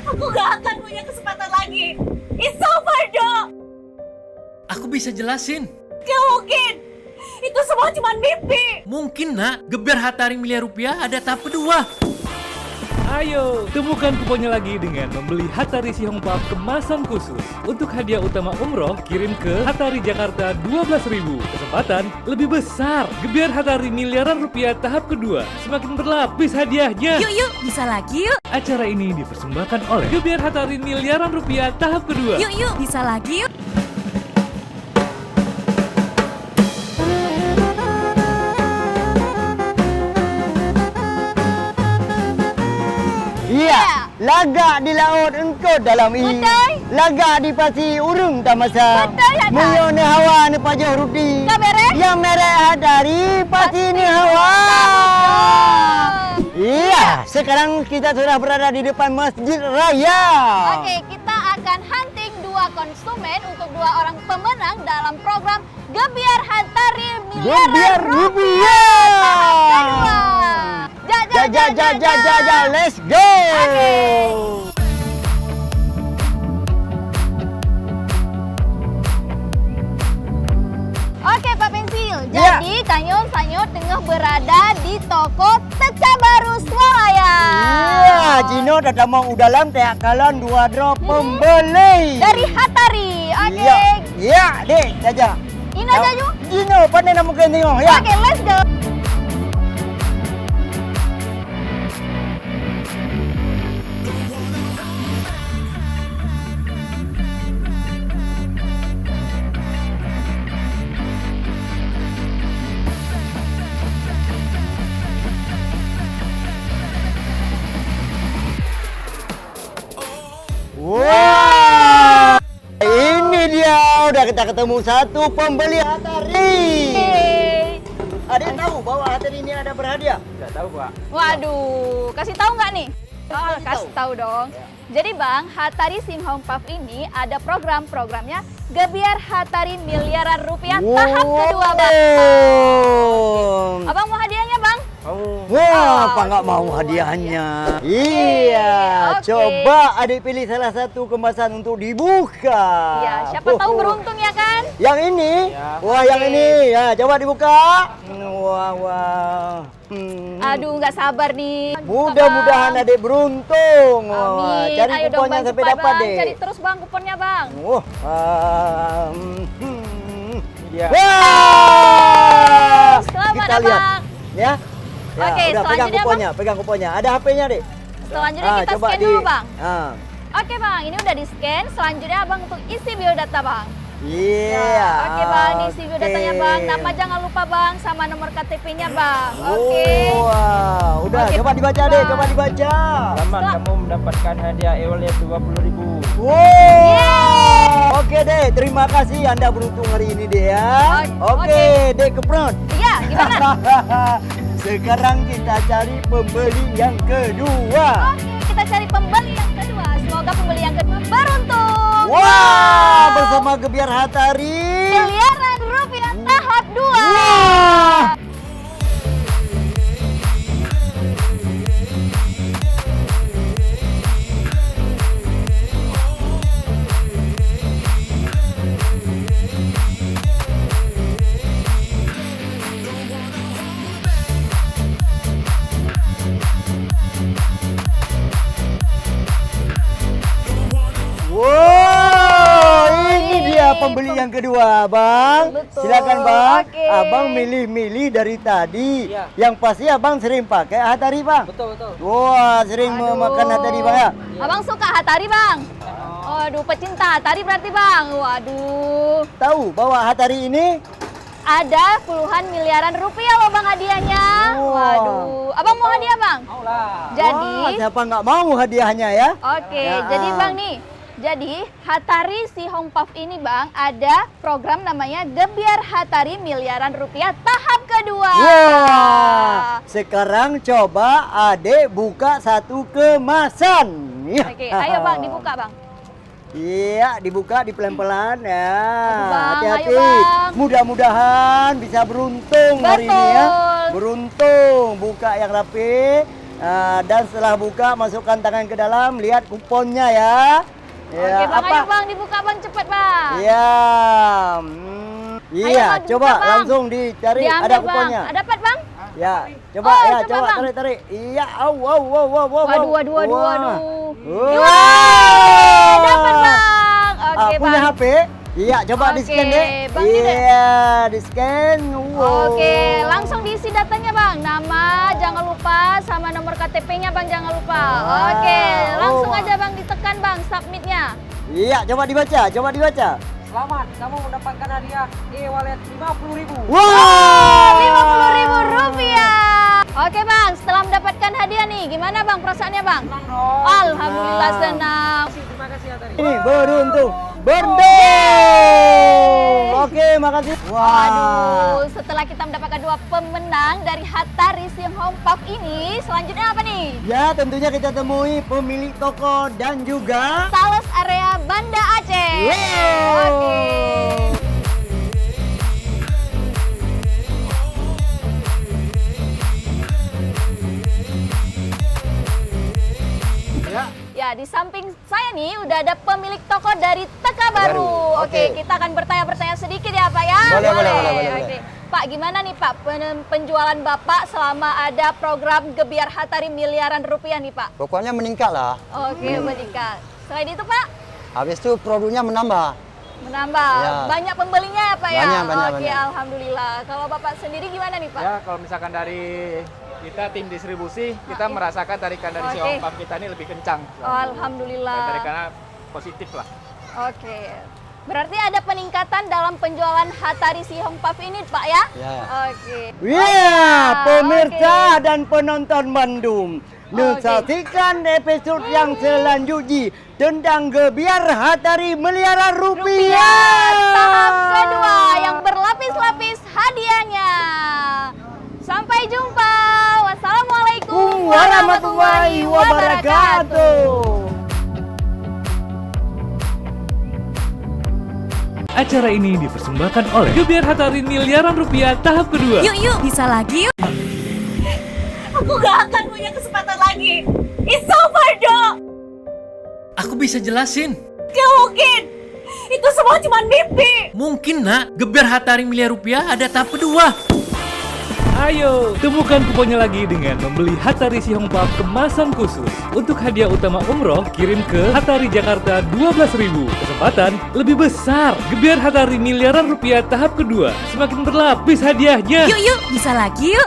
Aku gak akan punya kesempatan lagi. It's over, Dok. Aku bisa jelasin. Gak mungkin. Itu semua cuma mimpi. Mungkin nak, geber Hatari miliar rupiah ada tahap kedua. Ayo, temukan kuponnya lagi dengan membeli Hatari Sihongpap kemasan khusus. Untuk hadiah utama umroh, kirim ke Hatari Jakarta 12.000. Kesempatan lebih besar. Gebiar Hatari miliaran rupiah tahap kedua. Semakin berlapis hadiahnya. Yuk, bisa lagi yuk. Acara ini dipersembahkan oleh Gebiar Hatari miliaran rupiah tahap kedua. Yuk, bisa lagi yuk. Iya, lagak di laut engkau dalam i. Betul. Lagak di pasi urung tak masa. Betul, Hatta. Muyo ni hawa ni pajah rudi. Kak beres? Yang merek hadari pasti ni hawa. Iya, sekarang kita sudah berada di depan Masjid Raya. Oke, kita akan hunting 2 konsumen untuk 2 orang pemenang dalam program Gebiar Hatari Gebiar miliaran rupiah. tahap kedua. Let's go. Oke Pak Pensil, Ya. jadi Sanyo tengah berada di toko Teca Baru Swalaya. Iya, Cino dah mau udalam tiap kalan 2 drop pembeli. Dari Hatari. Oke. Iya, iya, dek, jaja. Ini aja yuk. Cino, pandai nak mungkin tengok ya. Oke, let's go. Wah, ini dia udah kita ketemu satu pembeli Hatari. Adik tahu bahwa Hatari ini ada berhadiah? Tidak tahu, Pak. Waduh, kasih tahu nggak nih? Oh, kasih tahu dong. Ya. Jadi Bang, Hatari Sihongpap ini ada programnya Gebiar Hatari miliaran rupiah tahap kedua Bang. Abang mau hadiahnya Bang? Wah, apa nggak mau hadiahnya? Iya, Oke. coba adik pilih salah satu kemasan untuk dibuka. Ya, siapa tahu beruntung ya kan? Yang ini? Wah, yang ini. Ya, coba dibuka. Wah. Aduh, nggak sabar nih. Mudah-mudahan Bang. adik beruntung. Wah, Amin. cari Ayo dong kuponnya Bang, sampai cepat, dapat Bang. deh. Cari terus Bang kuponnya Bang. Wah! Selamat Kita ya, lihat. Bang. Ya. Ya, Oke, udah pegang selanjutnya, kuponnya, Ada HP-nya, Dek. Selanjutnya kita coba scan dulu Bang. Ah. Oke Bang, ini udah di scan. Selanjutnya Abang untuk isi biodata Bang. Iya. Oke Bang, ini isi biodatanya Bang. Nama jangan lupa Bang, sama nomor KTP-nya Bang. Oke. Wah, udah Oke, coba dibaca Bang. deh, coba dibaca. Selamat kamu mendapatkan hadiah e-wallet 20.000. Wow. Oke deh, terima kasih Anda beruntung hari ini deh ya. Oke, deh ke front. Iya, gimana? Sekarang kita cari pembeli yang kedua. Oke, kita cari pembeli yang kedua. Semoga pembeli yang kedua beruntung. Wah, bersama Gebiar Hatari. Miliaran rupiah tahap 2. Wah. Wow, ini dia pembeli yang kedua, Bang. Betul. Silakan, Bang. Oke. Abang milih-milih dari tadi. Iya. Yang pasti Abang sering pakai Hatari, Bang. Betul. Wah, sering memakan Hatari, Bang ya. Abang suka Hatari Bang? Waduh, pecinta Hatari berarti Bang. Waduh. Tahu bahwa Hatari ini Ada puluhan miliaran rupiah loh Bang hadiahnya. Wah. Waduh. Abang mau hadiah Bang? Maulah. Jadi, wah, siapa nggak mau hadiahnya ya? oke, Ya. jadi Bang nih. Jadi Hatari Sihongpap ini Bang ada program namanya Gebiar Hatari miliaran rupiah tahap kedua. Wah, sekarang coba Adek buka satu kemasan. Oke, ayo Bang dibuka Bang. Iya, dibuka di pelan-pelan ya. Bang, Hati-hati. ayo, Bang. Mudah-mudahan bisa beruntung hari ini ya. Betul. Beruntung, buka yang rapi. Dan setelah buka, masukkan tangan ke dalam, lihat kuponnya ya. Oke bang, ayo bang dibuka bang, cepet bang. Iya. Iya, Bang, coba dibuka, Bang. langsung dicari, Diambil, ada Bang. kuponnya. Dapat bang? Ya, coba Oh, ya, coba, coba Bang. tarik. Iya, wow. Waduh. Wah. Wah, dapat bang. Oke Punya bang. HP? Iya, coba Oke, di-scan deh. Bang, ini deh. Iya, di-scan. Wow. Oke, langsung diisi datanya bang. Nama jangan lupa sama nomor KTP-nya bang, jangan lupa. Wow. Oke, langsung Oh. aja bang ditekan bang submitnya. Iya, coba dibaca. Selamat, kamu mendapatkan hadiah e-wallet 50.000. Wow. 50.000 rupiah. Oke bang, setelah mendapatkan hadiah nih, gimana bang perasaannya bang? Senang dong. Alhamdulillah senang. Terima kasih Hatari. Ini beruntung beruntung. Oke, makasih. Aduh, setelah kita mendapatkan 2 pemenang dari Hatari Siang Home Puff ini, selanjutnya apa nih? Ya, tentunya kita temui pemilik toko dan juga Sales area Banda Aceh. Wow. Oke. Ya, di samping saya nih udah ada pemilik toko dari Teka Baru. Oke, Oke. kita akan bertanya-bertanya sedikit ya Pak ya? Boleh. Oke. Pak, gimana nih Pak penjualan Bapak selama ada program Gebiar Hatari miliaran rupiah nih Pak? Pokoknya meningkat lah. Oke, meningkat. Selain itu Pak, Habis itu produknya menambah. menambah. Ya. Banyak pembelinya ya Pak ya? Banyak, Oke, banyak. alhamdulillah. Kalau Bapak sendiri gimana nih Pak? Ya, kalau misalkan dari kita tim distribusi, kita merasakan tarikan dari si Oke. Home Puff kita ini lebih kencang. Alhamdulillah. Tarikannya positif lah. Oke. Berarti ada peningkatan dalam penjualan Hatari Si Home Puff ini Pak ya? Ya. Oke. ya, oke. pemirsa dan penonton Bandung. Saksikan episode yang selanjutnya tentang Gebiar Hatari miliaran rupiah. Tahap kedua yang berlapis-lapis hadiahnya. Sampai jumpa. Wassalamualaikum Warahmatullahi wabarakatuh. Acara ini dipersembahkan oleh Gebiar Hatari miliaran rupiah tahap kedua. Yuk, bisa lagi yuk. Aku gak akan punya kesempatan lagi. It's over, Dok. Aku bisa jelasin. Gak mungkin. Itu semua cuma mimpi. Mungkin nak, Gebiar Hatari miliar rupiah ada tahap kedua. Ayo, temukan kuponnya lagi dengan membeli Hatari Si Home Puff kemasan khusus. Untuk hadiah utama umroh, kirim ke Hatari Jakarta 12.000. Kesempatan lebih besar. Gebiar Hatari miliaran rupiah tahap kedua. Semakin berlapis hadiahnya. Yuk, bisa lagi yuk.